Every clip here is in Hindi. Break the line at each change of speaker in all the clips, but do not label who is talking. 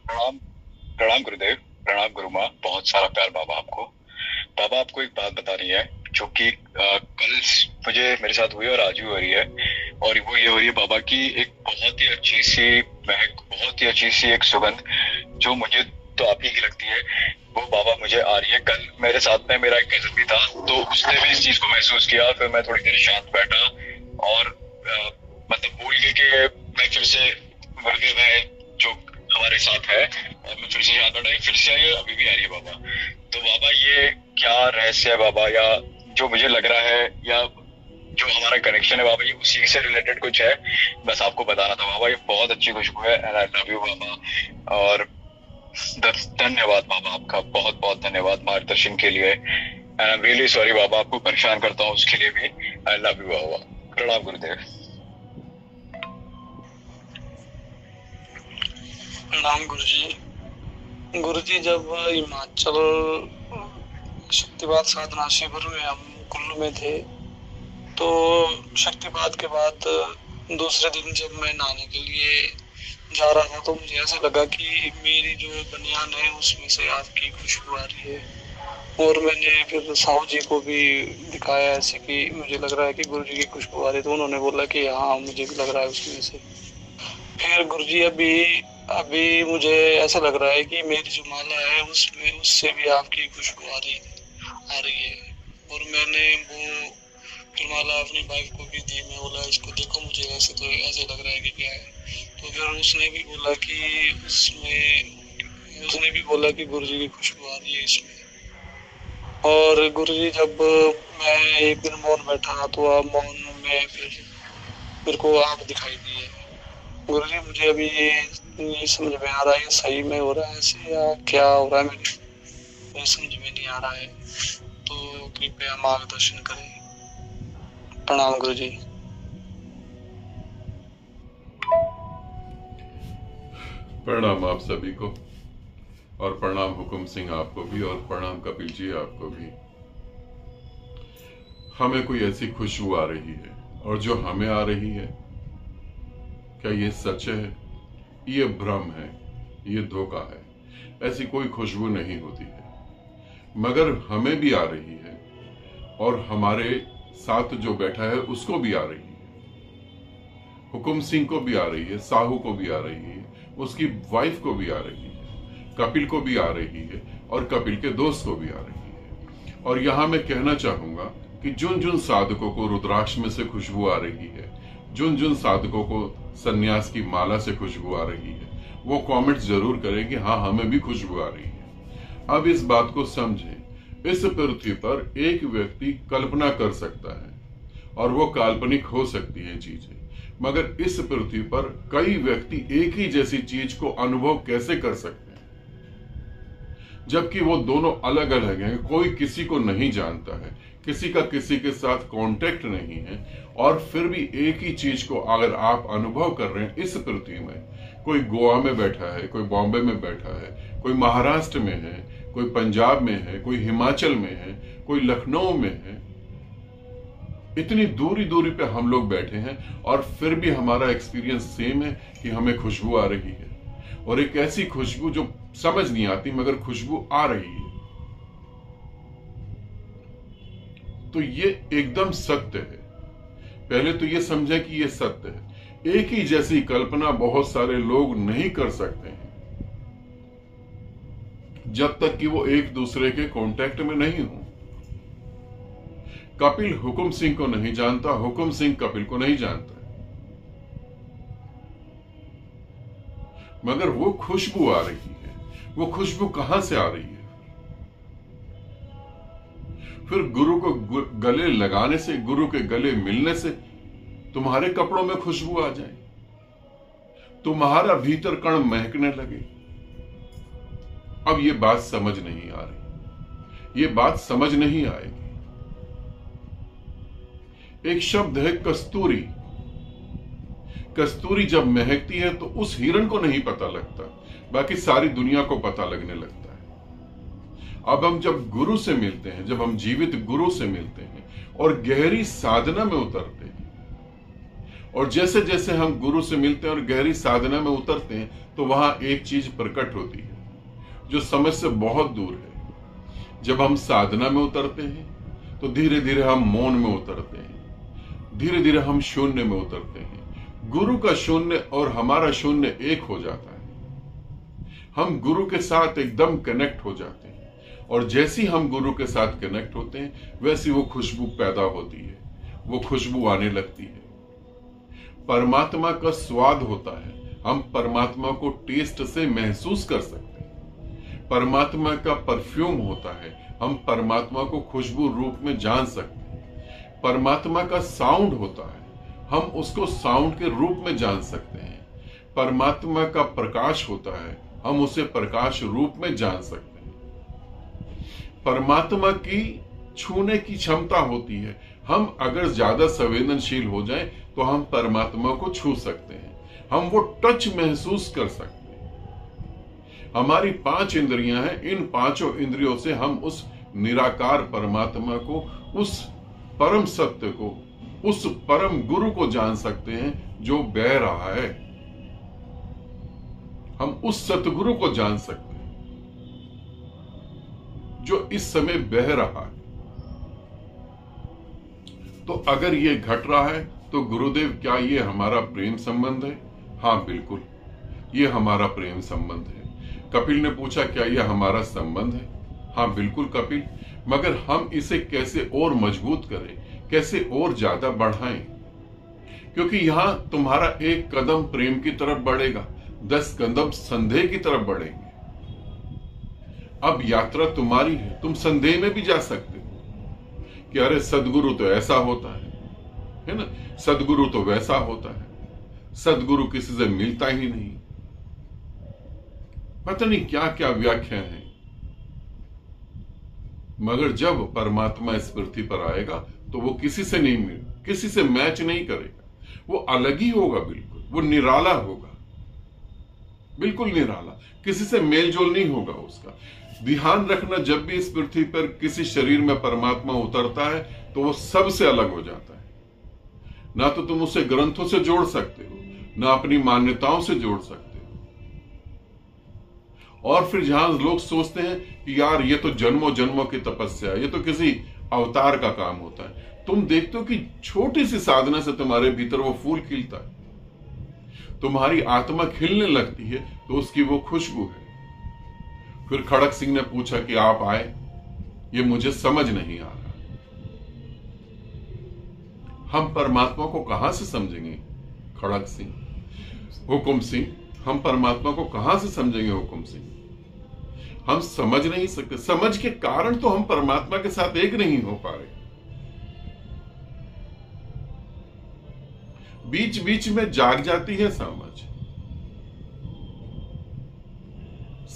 प्रणाम। प्रणाम गुरुदेव। प्रणाम गुरु माँ। बहुत सारा प्यार बाबा आपको। बाबा आपको एक बात बता रही है जो कि कल मुझे मेरे साथ हुई और आज भी हो रही है। और वो ये हो रही है बाबा की एक बहुत ही अच्छी सी महक, बहुत ही अच्छी सी एक सुगंध जो मुझे तो आप ही की लगती है। वो बाबा मुझे आ रही है। कल मेरे साथ में मेरा एक कजन भी था, तो उसने भी इस चीज को महसूस किया। फिर मैं थोड़ी देर शांत बैठा और मतलब भूल गई कि मैं फिर से गुरुदेव है जो हमारे साथ है, और मैं फिर से याद आया, फिर से आई, अभी भी आ रही है बाबा। तो बाबा ये क्या रहस्य है बाबा, या जो मुझे लग रहा है, या जो हमारा कनेक्शन है बाबा, ये उसी से रिलेटेड कुछ है? बस आपको बताना था बाबा। ये बहुत अच्छी खुशबू है एंड आई लव यू बाबा। और धन्यवाद बाबा, आपका बहुत बहुत धन्यवाद मार्गदर्शन के लिए। And I am really sorry Baba, आपको परेशान करता हूँ उसके लिए भी। I love you Baba. प्रणाम गुरुदेव।
प्रणाम गुरुजी। गुरुजी, जब हिमाचल शक्तिपात साधना शिविर में हम कुल्लू में थे, तो शक्तिपात के बाद दूसरे दिन जब मैं नहाने के लिए जा रहा था, तो मुझे ऐसा लगा कि मेरी जो बनियान है उसमें से आपकी खुशबू आ रही है। और मैंने फिर साहू जी को भी दिखाया ऐसे कि मुझे लग रहा है कि गुरु जी की खुशबू आ रही है, तो उन्होंने बोला कि हाँ, मुझे भी लग रहा है उसमें से। फिर गुरुजी, अभी अभी मुझे ऐसा लग रहा है कि मेरी जो माला है उसमें उससे भी आपकी खुशबू आ रही है। और मैंने वो फिर माला अपनी वाइफ को भी दी। मैं बोला, इसको देखो, मुझे ऐसे तो ऐसे लग रहा है कि क्या है। तो फिर उसने भी बोला कि गुरुजी की खुशबू आ रही है इसमें। और गुरुजी, जब मैं एक दिन मौन बैठा, तो आप मौन में फिर मेरे को आप दिखाई दिए। गुरुजी, मुझे अभी ये नहीं समझ में आ रहा है, ये सही में हो रहा है ऐसे या क्या हो रहा है, मुझे समझ में नहीं आ रहा है। तो कृपया मार्गदर्शन करें। प्रणाम गुरुजी।
प्रणाम आप सभी को, और प्रणाम हुकुम सिंह आपको भी, और प्रणाम कपिल जी आपको भी। हमें कोई ऐसी खुशबू आ रही है, और जो हमें आ रही है, क्या ये सच है, ये भ्रम है, ये धोखा है? ऐसी कोई खुशबू नहीं होती है, मगर हमें भी आ रही है, और हमारे साथ जो बैठा है उसको भी आ रही है। हुकुम सिंह को भी आ रही है, साहू को भी आ रही है, उसकी वाइफ को भी आ रही है, कपिल को भी आ रही है, और कपिल के दोस्त को भी आ रही है। और यहां मैं कहना चाहूंगा कि जिन जिन साधकों को रुद्राक्ष में से खुशबू आ रही है, जिन जिन साधकों को सन्यास की माला से खुशबू आ रही है, वो कमेंट जरूर करें कि हाँ, हमें भी खुशबू आ रही है। अब इस बात को समझें, इस पृथ्वी पर एक व्यक्ति कल्पना कर सकता है, और वो काल्पनिक हो सकती है चीजें, मगर इस पृथ्वी पर कई व्यक्ति एक ही जैसी चीज को अनुभव कैसे कर सकते हैं, जबकि वो दोनों अलग अलग हैं। कोई किसी को नहीं जानता है, किसी का किसी के साथ कांटेक्ट नहीं है, और फिर भी एक ही चीज को अगर आप अनुभव कर रहे हैं इस पृथ्वी में, कोई गोवा में बैठा है, कोई बॉम्बे में बैठा है, कोई महाराष्ट्र में है, कोई पंजाब में है, कोई हिमाचल में है, कोई लखनऊ में है, इतनी दूरी दूरी पे हम लोग बैठे हैं, और फिर भी हमारा एक्सपीरियंस सेम है कि हमें खुशबू आ रही है। और एक ऐसी खुशबू जो समझ नहीं आती, मगर खुशबू आ रही है। तो ये एकदम सत्य है। पहले तो ये समझे कि ये सत्य है। एक ही जैसी कल्पना बहुत सारे लोग नहीं कर सकते हैं, जब तक कि वो एक दूसरे के कांटेक्ट में नहीं हो। कपिल हुकुम सिंह को नहीं जानता, हुकुम सिंह कपिल को नहीं जानता, मगर वो खुशबू आ रही है। वो खुशबू कहां से आ रही है? फिर गुरु को गले लगाने से, गुरु के गले मिलने से तुम्हारे कपड़ों में खुशबू आ जाए, तुम्हारा भीतर कण महकने लगे। अब ये बात समझ नहीं आ रही, ये बात समझ नहीं आएगी। एक शब्द है कस्तूरी। कस्तूरी जब महकती है तो उस हिरण को नहीं पता लगता, बाकी सारी दुनिया को पता लगने लगता है। अब हम जब गुरु से मिलते हैं, जब हम जीवित गुरु से मिलते हैं और गहरी साधना में उतरते हैं, और जैसे जैसे हम गुरु से मिलते हैं और गहरी साधना में उतरते हैं तो वहां एक चीज प्रकट होती है जो समझ से बहुत दूर है। जब हम साधना में उतरते हैं तो धीरे धीरे हम मौन में उतरते हैं, धीरे धीरे हम शून्य में उतरते हैं। गुरु का शून्य और हमारा शून्य एक हो जाता है। हम गुरु के साथ एकदम कनेक्ट हो जाते हैं और जैसी हम गुरु के साथ कनेक्ट होते हैं वैसी वो खुशबू पैदा होती है, वो खुशबू आने लगती है। परमात्मा का स्वाद होता है, हम परमात्मा को टेस्ट से महसूस कर सकते हैं। परमात्मा का परफ्यूम होता है, हम परमात्मा को खुशबू रूप में जान सकते हैं। परमात्मा का साउंड होता है, हम उसको साउंड के रूप में जान सकते हैं। परमात्मा का प्रकाश होता है, हम उसे प्रकाश रूप में जान सकते हैं। परमात्मा की छूने की क्षमता होती है, हम अगर ज्यादा संवेदनशील हो जाएं तो हम परमात्मा को छू सकते हैं, हम वो टच महसूस कर सकते हैं। हमारी 5 इंद्रियां हैं, इन 5 इंद्रियों से हम उस निराकार परमात्मा को, उस परम सत्य को, उस परम गुरु को जान सकते हैं जो बह रहा है। हम उस सतगुरु को जान सकते हैं जो इस समय बह रहा है। तो अगर ये घट रहा है तो गुरुदेव क्या ये हमारा प्रेम संबंध है? हाँ बिल्कुल, ये हमारा प्रेम संबंध है। कपिल ने पूछा क्या यह हमारा संबंध है? हाँ बिल्कुल कपिल, मगर हम इसे कैसे और मजबूत करें, कैसे और ज्यादा बढ़ाएं? क्योंकि यहां तुम्हारा एक कदम प्रेम की तरफ बढ़ेगा, 10 कदम संदेह की तरफ बढ़ेंगे। अब यात्रा तुम्हारी है, तुम संदेह में भी जा सकते हो कि अरे सदगुरु तो ऐसा होता है ना, सदगुरु तो वैसा होता है, सदगुरु किसी से मिलता ही नहीं, पता नहीं क्या क्या व्याख्या है। मगर जब परमात्मा इस पृथ्वी पर आएगा तो वो किसी से नहीं मिल, किसी से मैच नहीं करेगा, वो अलग ही होगा, बिल्कुल वो निराला होगा, बिल्कुल निराला, किसी से मेलजोल नहीं होगा उसका। ध्यान रखना, जब भी इस पृथ्वी पर किसी शरीर में परमात्मा उतरता है तो वो सबसे अलग हो जाता है। ना तो तुम उसे ग्रंथों से जोड़ सकते हो, ना अपनी मान्यताओं से जोड़ सकते हो। और फिर जहां लोग सोचते हैं कि यार ये तो जन्मों जन्मों की तपस्या है, ये तो किसी अवतार का काम होता है, तुम देखते हो कि छोटी सी साधना से तुम्हारे भीतर वो फूल खिलता है, तुम्हारी आत्मा खिलने लगती है, तो उसकी वो खुशबू है। फिर खड़क सिंह ने पूछा कि आप आए, ये मुझे समझ नहीं आ रहा, हम परमात्मा को कहां से समझेंगे? खड़क सिंह, हुकुम सिंह, हम परमात्मा को कहां से समझेंगे? हुकुम सिंह, हम समझ नहीं सकते। समझ के कारण तो हम परमात्मा के साथ एक नहीं हो पा रहे। बीच बीच में जाग जाती है समझ।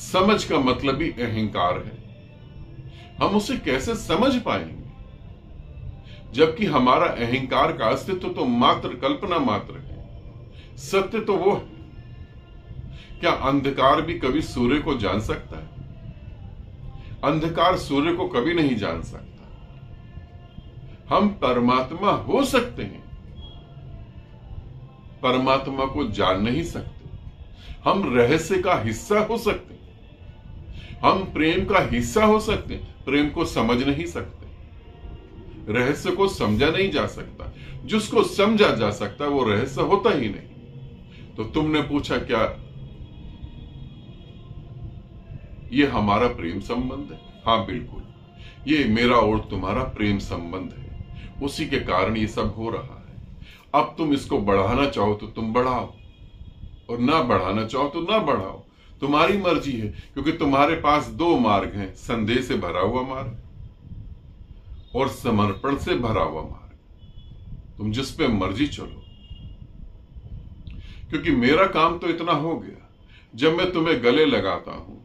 समझ का मतलब ही अहंकार है। हम उसे कैसे समझ पाएंगे जबकि हमारा अहंकार का अस्तित्व तो मात्र कल्पना मात्र है, सत्य तो वो है। क्या अंधकार भी कभी सूर्य को जान सकता है? अंधकार सूर्य को कभी नहीं जान सकता। हम परमात्मा हो सकते हैं, परमात्मा को जान नहीं सकते। हम रहस्य का हिस्सा हो सकते हैं, हम प्रेम का हिस्सा हो सकते हैं, प्रेम को समझ नहीं सकते। रहस्य को समझा नहीं जा सकता, जिसको समझा जा सकता वो रहस्य होता ही नहीं। तो तुमने पूछा क्या ये हमारा प्रेम संबंध है? हाँ बिल्कुल, ये मेरा और तुम्हारा प्रेम संबंध है, उसी के कारण ये सब हो रहा है। अब तुम इसको बढ़ाना चाहो तो तुम बढ़ाओ, और ना बढ़ाना चाहो तो ना बढ़ाओ, तुम्हारी मर्जी है। क्योंकि तुम्हारे पास 2 मार्ग हैं, संदेह से भरा हुआ मार्ग और समर्पण से भरा हुआ मार्ग। तुम जिस पे मर्जी चलो, क्योंकि मेरा काम तो इतना हो गया। जब मैं तुम्हें गले लगाता हूं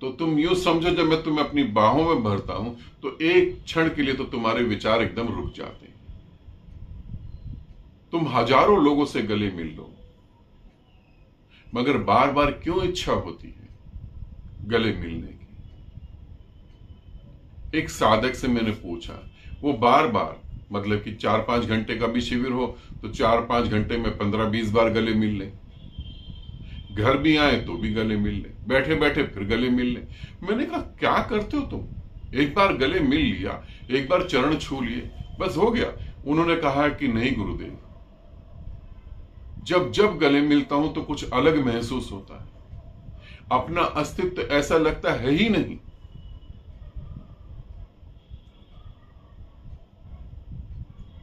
तो तुम यूं समझो, जब मैं तुम्हें अपनी बाहों में भरता हूं तो एक क्षण के लिए तो तुम्हारे विचार एकदम रुक जाते हैं। तुम हजारों लोगों से गले मिल लो, मगर बार बार क्यों इच्छा होती है गले मिलने की? एक साधक से मैंने पूछा, वो बार बार मतलब कि 4-5 घंटे का भी शिविर हो तो 4-5 घंटे में 15-20 बार गले मिल ले, घर भी आए तो भी गले मिल ले, बैठे बैठे फिर गले मिल ले। मैंने कहा क्या करते हो तुम, एक बार गले मिल लिया, एक बार चरण छू लिए, बस हो गया। उन्होंने कहा कि नहीं गुरुदेव, जब जब गले मिलता हूं तो कुछ अलग महसूस होता है, अपना अस्तित्व ऐसा लगता है ही नहीं।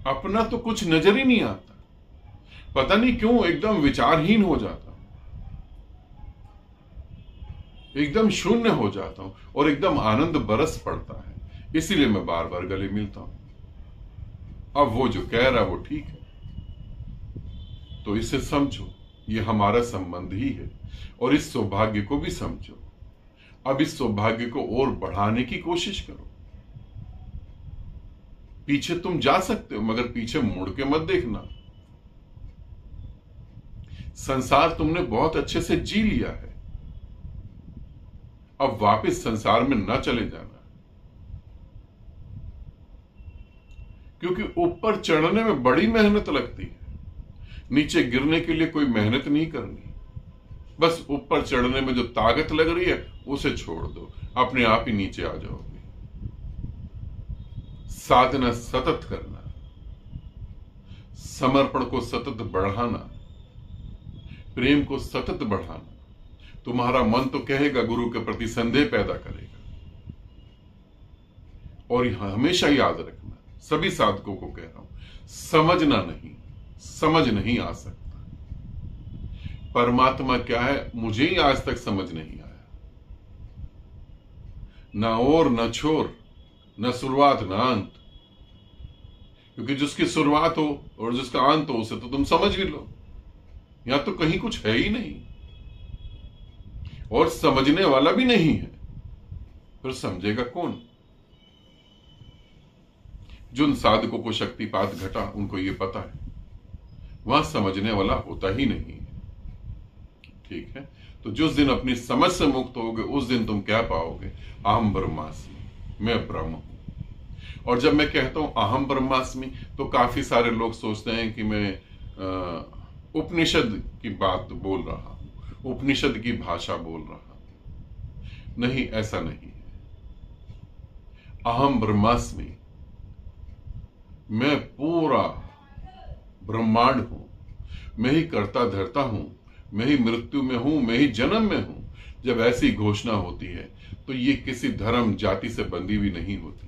अपना तो कुछ नजर ही नहीं आता, पता नहीं क्यों एकदम विचारहीन हो जाता हूं, एकदम शून्य हो जाता हूं और एकदम आनंद बरस पड़ता है। इसीलिए मैं बार बार गले मिलता हूं। अब वो जो कह रहा है वो ठीक है, तो इसे समझो, ये हमारा संबंध ही है, और इस सौभाग्य को भी समझो। अब इस सौभाग्य को और बढ़ाने की कोशिश करो। पीछे तुम जा सकते हो, मगर पीछे मुड़ के मत देखना। संसार तुमने बहुत अच्छे से जी लिया है, अब वापस संसार में न चले जाना, क्योंकि ऊपर चढ़ने में बड़ी मेहनत लगती है, नीचे गिरने के लिए कोई मेहनत नहीं करनी। बस ऊपर चढ़ने में जो ताकत लग रही है उसे छोड़ दो, अपने आप ही नीचे आ जाओगे। साधना सतत करना, समर्पण को सतत बढ़ाना, प्रेम को सतत बढ़ाना। तुम्हारा मन तो कहेगा, गुरु के प्रति संदेह पैदा करेगा। और यहां हमेशा याद रखना, सभी साधकों को कह रहा हूं, समझना नहीं, समझ नहीं आ सकता। परमात्मा क्या है मुझे ही आज तक समझ नहीं आया, ना और न छोर, न शुरुआत न अंत। क्योंकि जिसकी शुरुआत हो और जिसका अंत हो उसे तो तुम समझ भी लो, यहां तो कहीं कुछ है ही नहीं और समझने वाला भी नहीं है, फिर समझेगा कौन? जिन साधकों को शक्तिपात घटा उनको यह पता है, वहां समझने वाला होता ही नहीं है। ठीक है, तो जिस दिन अपनी समझ से मुक्त होगे उस दिन तुम क्या पाओगे? अहम ब्रह्मास्मि, मैं ब्रह्म हूं। और जब मैं कहता हूं अहम ब्रह्मास्मि तो काफी सारे लोग सोचते हैं कि मैं उपनिषद की बात बोल रहा हूं, उपनिषद की भाषा बोल रहा हूं। नहीं, ऐसा नहीं है। अहम ब्रह्मास्मि, मैं पूरा ब्रह्मांड हूं, मैं ही करता धरता हूं, मैं ही मृत्यु में हूं, मैं ही जन्म में हूं। जब ऐसी घोषणा होती है तो ये किसी धर्म जाति से बंधी भी नहीं होती है।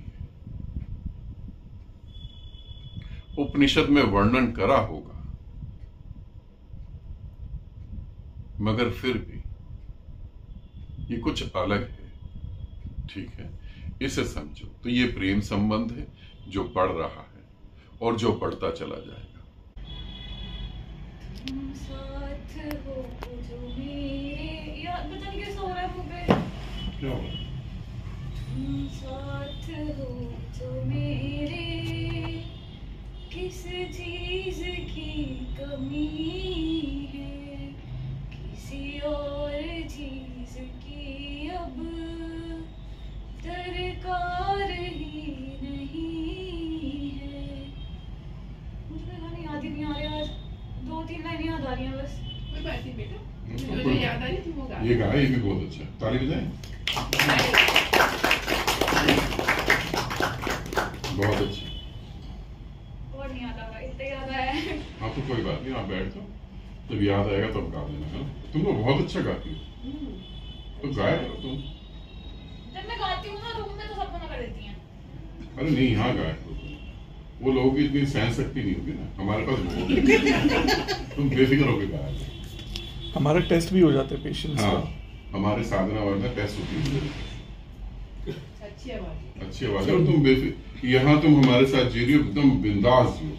उपनिषद में वर्णन करा होगा, मगर फिर भी ये कुछ अलग है। ठीक है, इसे समझो। तो ये प्रेम संबंध है जो बढ़ रहा है और जो बढ़ता चला जाएगा।
तुम साथ हो जो मेरे, यार पता नहीं कैसा हो रहा है मुझे।
क्या हो?
तुम साथ हो जो मेरे, किस चीज की कमी है, किसी और चीज की अब दरकार ही नहीं है। मुझे गाने याद ही नहीं आ रहे, आज 2-3 लाइनें याद आ रही हैं बस।
कोई बात नहीं बेटा, मुझे तो याद आ रही तुम वो गा।
ये गाया, ये भी बहुत अच्छा है। ताली बजाएं। बहुत अच्छा।
और नहीं याद आ रहा, इतना याद आया है।
हाँ तो कोई बात नहीं, आप बैठ जाओ, जब याद आएगा तब गा देना। है ना, तुम तो बहुत अच्छा गाती हो, तो गाया करो तुम।
जब मैं गाती हूँ ना रूम में तो सब मना कर देती हैं।
अरे नहीं, यहाँ गाया करो तुम। वो लोगों की इतनी सहन शक्ति नहीं होगी ना, हमारे पास बहुत है। तुम बेफिक्र होकर गाया करो।
हमारे टेस्ट भी हो जाते हैं पेशेंस
हाँ,
का।
हमारे साधना वाला टेस्ट होती है।
अच्छी आवाज,
अच्छी आवाज है। और तुम बेफिक्र, यहाँ तुम हमारे साथ जी रही हो, एकदम बिंदास जियो,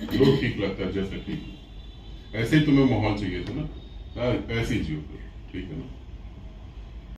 जो ठीक लगता है, जैसे ठीक। ऐसे ही तुम्हें माहौल चाहिए था ना, ऐसे ही जियो फिर, ठीक है ना।